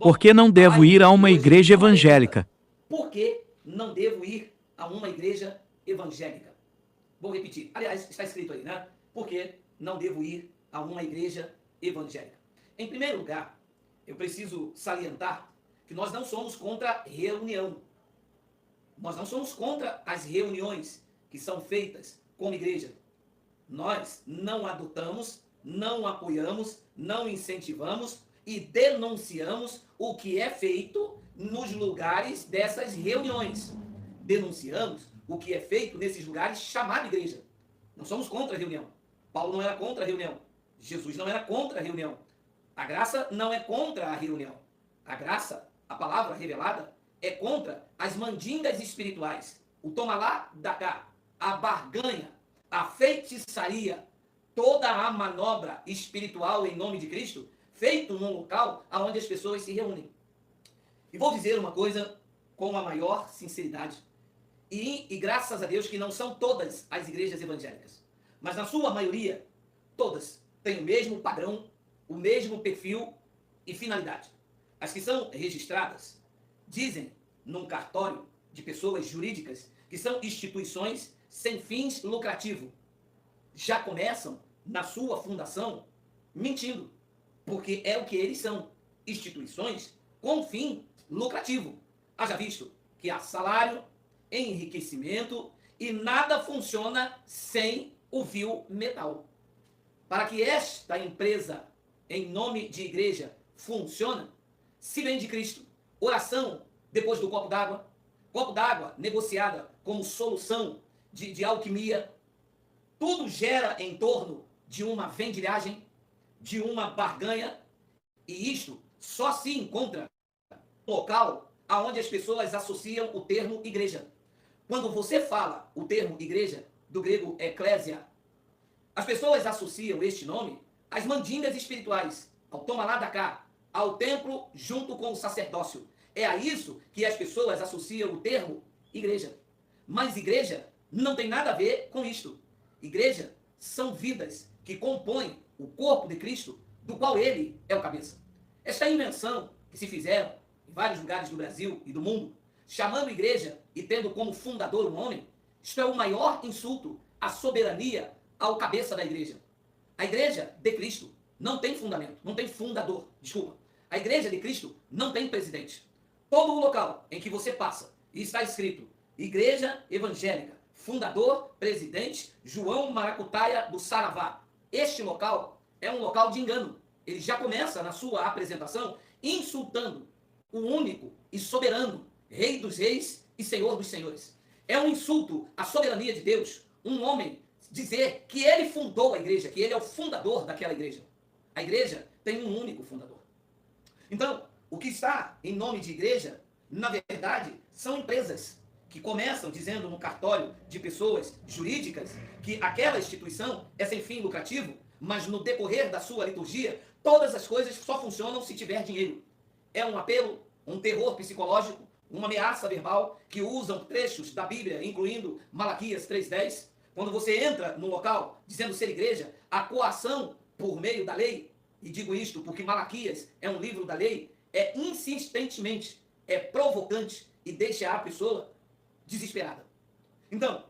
Por Bom, que não a devo live ir a de uma hoje igreja é uma pergunta. evangélica? Por que não devo ir a uma igreja evangélica? Vou repetir. Aliás, está escrito aí, né? Por que não devo ir a uma igreja evangélica? Em primeiro lugar, eu preciso salientar que nós não somos contra reunião. Nós não somos contra as reuniões que são feitas como igreja. Nós não adotamos, não apoiamos, não incentivamos e denunciamos o que é feito nos lugares dessas reuniões. Denunciamos o que é feito nesses lugares chamado igreja. Não somos contra a reunião. Paulo não era contra a reunião. Jesus não era contra a reunião. A graça não é contra a reunião. A graça, a palavra revelada, é contra as mandingas espirituais. O toma lá, dá cá. A barganha, a feitiçaria, toda a manobra espiritual em nome de Cristo, feito num local onde as pessoas se reúnem. E vou dizer uma coisa com a maior sinceridade. E graças a Deus que não são todas as igrejas evangélicas. Mas na sua maioria, todas têm o mesmo padrão, o mesmo perfil e finalidade. As que são registradas dizem num cartório de pessoas jurídicas que são instituições sem fins lucrativos. Já começam na sua fundação mentindo, porque é o que eles são, instituições com fim lucrativo. Haja visto que há salário, enriquecimento e nada funciona sem o vil metal. Para que esta empresa, em nome de igreja, funcione, se vende Cristo. Oração depois do copo d'água negociada como solução de alquimia. Tudo gera em torno de uma vendilhagem, de uma barganha, e isto só se encontra no local aonde as pessoas associam o termo igreja. Quando você fala o termo igreja, do grego eclésia, as pessoas associam este nome às mandingas espirituais, ao toma lá da cá, ao templo junto com o sacerdócio. É a isso que as pessoas associam o termo igreja. Mas igreja não tem nada a ver com isto. Igreja são vidas que compõem o corpo de Cristo, do qual ele é o cabeça. Esta invenção que se fizeram em vários lugares do Brasil e do mundo, chamando igreja e tendo como fundador um homem, isto é o maior insulto à soberania, ao cabeça da igreja. A igreja de Cristo não tem fundamento, não tem fundador, desculpa. A igreja de Cristo não tem presidente. Todo o local em que você passa e está escrito Igreja Evangélica, fundador, presidente, João Maracutaia do Saravá. Este local é um local de engano. Ele já começa na sua apresentação insultando o único e soberano, Rei dos Reis e Senhor dos Senhores. É um insulto à soberania de Deus, um homem dizer que ele fundou a igreja, que ele é o fundador daquela igreja. A igreja tem um único fundador. Então, o que está em nome de igreja, na verdade, são empresas que começam dizendo no cartório de pessoas jurídicas que aquela instituição é sem fim lucrativo, mas no decorrer da sua liturgia, todas as coisas só funcionam se tiver dinheiro. É um apelo, um terror psicológico, uma ameaça verbal que usam trechos da Bíblia, incluindo Malaquias 3:10. Quando você entra no local dizendo ser igreja, a coação por meio da lei, e digo isto porque Malaquias é um livro da lei, é insistentemente, é provocante e deixa a pessoa desesperada. Então,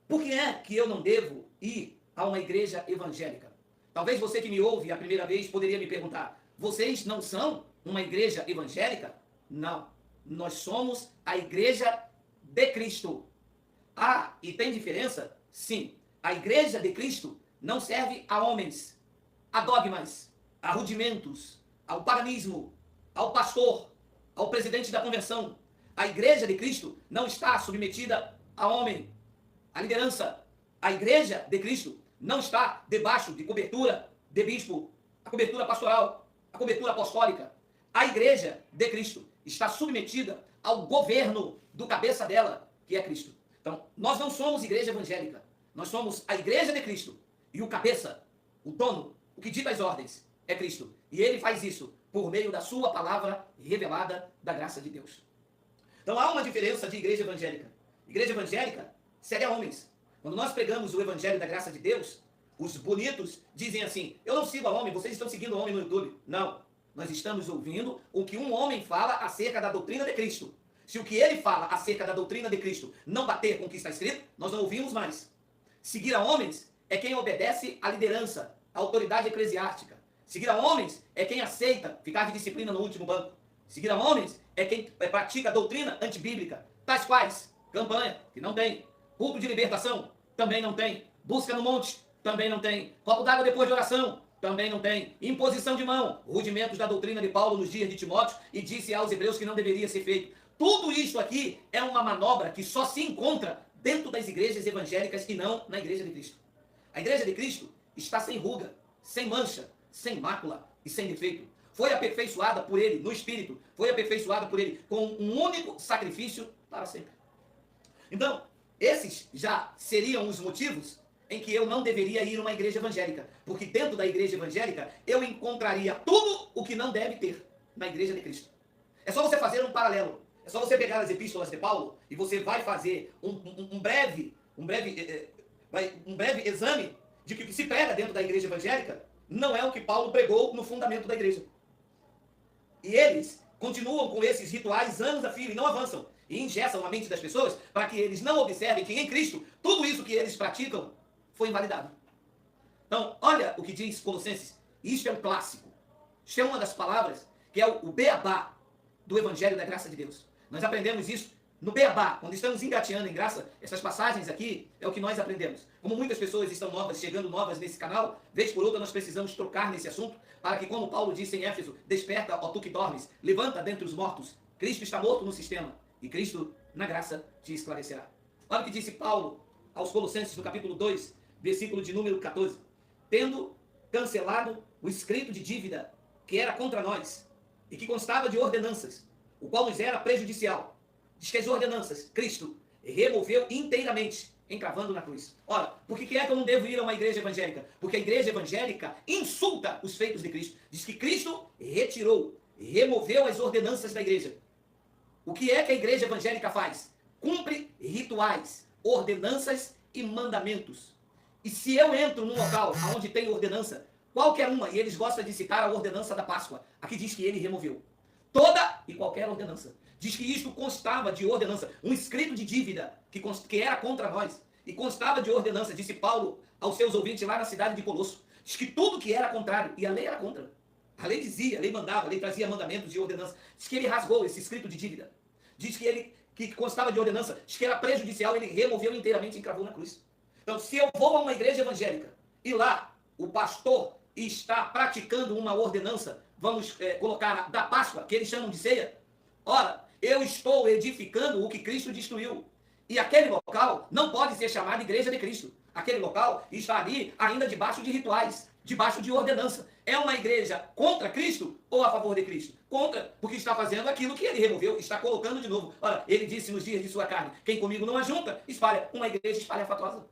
por que é que eu não devo ir a uma igreja evangélica? Talvez você que me ouve a primeira vez poderia me perguntar, vocês não são uma igreja evangélica? Não. Nós somos a igreja de Cristo. Ah, e tem diferença? Sim. A igreja de Cristo não serve a homens, a dogmas, a rudimentos, ao paganismo, ao pastor, ao presidente da convenção. A igreja de Cristo não está submetida a homem, a liderança. A igreja de Cristo não está debaixo de cobertura de bispo, a cobertura pastoral, a cobertura apostólica. A igreja de Cristo está submetida ao governo do cabeça dela, que é Cristo. Então, nós não somos igreja evangélica. Nós somos a igreja de Cristo. E o cabeça, o dono, o que dita as ordens, é Cristo. E ele faz isso por meio da sua palavra revelada da graça de Deus. Então, há uma diferença de igreja evangélica. Igreja evangélica segue a homens. Quando nós pregamos o evangelho da graça de Deus, os bonitos dizem assim, eu não sigo a homem, vocês estão seguindo o homem no YouTube. Não. Nós estamos ouvindo o que um homem fala acerca da doutrina de Cristo. Se o que ele fala acerca da doutrina de Cristo não bater com o que está escrito, nós não ouvimos mais. Seguir a homens é quem obedece à liderança, à autoridade eclesiástica. Seguir a homens é quem aceita ficar de disciplina no último banco. Seguir a homens é quem pratica a doutrina antibíblica. Tais quais? Campanha, que não tem. Culto de libertação, também não tem. Busca no monte, também não tem. Copo d'água depois de oração, também não tem. Imposição de mão, rudimentos da doutrina de Paulo nos dias de Timóteo, e disse aos hebreus que não deveria ser feito. Tudo isso aqui é uma manobra que só se encontra dentro das igrejas evangélicas e não na igreja de Cristo. A igreja de Cristo está sem ruga, sem mancha, sem mácula e sem defeito. Foi aperfeiçoada por ele no Espírito, foi aperfeiçoada por ele com um único sacrifício para sempre. Então, esses já seriam os motivos em que eu não deveria ir a uma igreja evangélica, porque dentro da igreja evangélica eu encontraria tudo o que não deve ter na igreja de Cristo. É só você fazer um paralelo. É só você pegar as epístolas de Paulo e você vai fazer um breve exame de que o que se prega dentro da igreja evangélica não é o que Paulo pregou no fundamento da igreja. E eles continuam com esses rituais anos a fio e não avançam. E engessam a mente das pessoas para que eles não observem que em Cristo tudo isso que eles praticam foi invalidado. Então, olha o que diz Colossenses. Isso é um clássico. Isso é uma das palavras que é o beabá do Evangelho da Graça de Deus. Nós aprendemos isso no beabá. Quando estamos engateando em graça, essas passagens aqui é o que nós aprendemos. Como muitas pessoas estão novas, chegando novas nesse canal, vez por outra nós precisamos trocar nesse assunto, para que, como Paulo disse em Éfeso, desperta, ó tu que dormes, levanta dentre os mortos. Cristo está morto no sistema, e Cristo, na graça, te esclarecerá. Olha o que disse Paulo aos Colossenses, no capítulo 2, versículo de número 14. Tendo cancelado o escrito de dívida que era contra nós, e que constava de ordenanças, o qual nos era prejudicial. Diz que as ordenanças, Cristo removeu inteiramente, encravando na cruz. Ora, por que é que eu não devo ir a uma igreja evangélica? Porque a igreja evangélica insulta os feitos de Cristo. Diz que Cristo retirou, removeu as ordenanças da igreja. O que é que a igreja evangélica faz? Cumpre rituais, ordenanças e mandamentos. E se eu entro num local onde tem ordenança, qualquer uma, e eles gostam de citar a ordenança da Páscoa, aqui diz que ele removeu toda e qualquer ordenança. Diz que isto constava de ordenança, um escrito de dívida que era contra nós, e constava de ordenança, disse Paulo aos seus ouvintes lá na cidade de Colosso. Diz que tudo que era contrário, e a lei era contra. A lei dizia, a lei mandava, a lei trazia mandamentos e ordenanças. Diz que ele rasgou esse escrito de dívida. Diz que ele, que constava de ordenança, diz que era prejudicial, ele removeu inteiramente e encravou na cruz. Então, se eu vou a uma igreja evangélica, e lá o pastor está praticando uma ordenança, vamos colocar da Páscoa, que eles chamam de ceia, ora, eu estou edificando o que Cristo destruiu. E aquele local não pode ser chamado igreja de Cristo. Aquele local está ali ainda debaixo de rituais, debaixo de ordenança. É uma igreja contra Cristo ou a favor de Cristo? Contra, porque está fazendo aquilo que ele removeu, está colocando de novo. Ora, ele disse nos dias de sua carne, quem comigo não ajunta, espalha uma igreja espalhafatosa.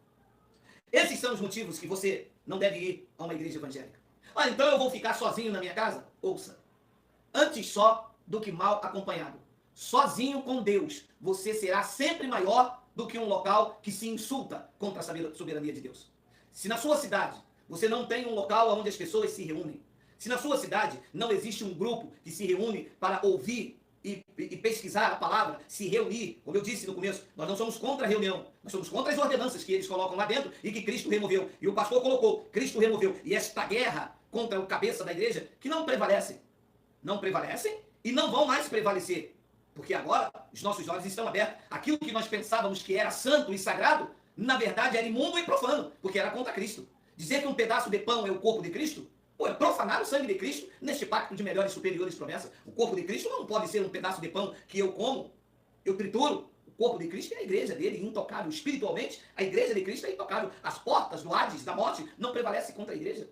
Esses são os motivos que você não deve ir a uma igreja evangélica. Olha, então eu vou ficar sozinho na minha casa? Ouça. Antes só do que mal acompanhado. Sozinho com Deus, você será sempre maior do que um local que se insulta contra a soberania de Deus. Se na sua cidade você não tem um local onde as pessoas se reúnem, se na sua cidade não existe um grupo que se reúne para ouvir e pesquisar a palavra, se reunir, como eu disse no começo, nós não somos contra a reunião, nós somos contra as ordenanças que eles colocam lá dentro e que Cristo removeu. E o pastor colocou, Cristo removeu. E esta guerra contra o cabeça da igreja, que não prevalecem e não vão mais prevalecer. Porque agora os nossos olhos estão abertos. Aquilo que nós pensávamos que era santo e sagrado, na verdade era imundo e profano, porque era contra Cristo. Dizer que um pedaço de pão é o corpo de Cristo, é profanar o sangue de Cristo neste pacto de melhores e superiores promessas. O corpo de Cristo não pode ser um pedaço de pão que eu como, eu trituro. O corpo de Cristo é a igreja dele, intocável. Espiritualmente, a igreja de Cristo é intocável. As portas do Hades, da morte, não prevalecem contra a igreja.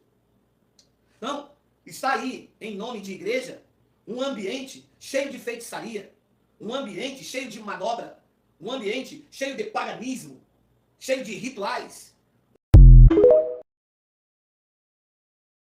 Então, está aí, em nome de igreja, um ambiente cheio de feitiçaria, um ambiente cheio de manobra, um ambiente cheio de paganismo, cheio de rituais,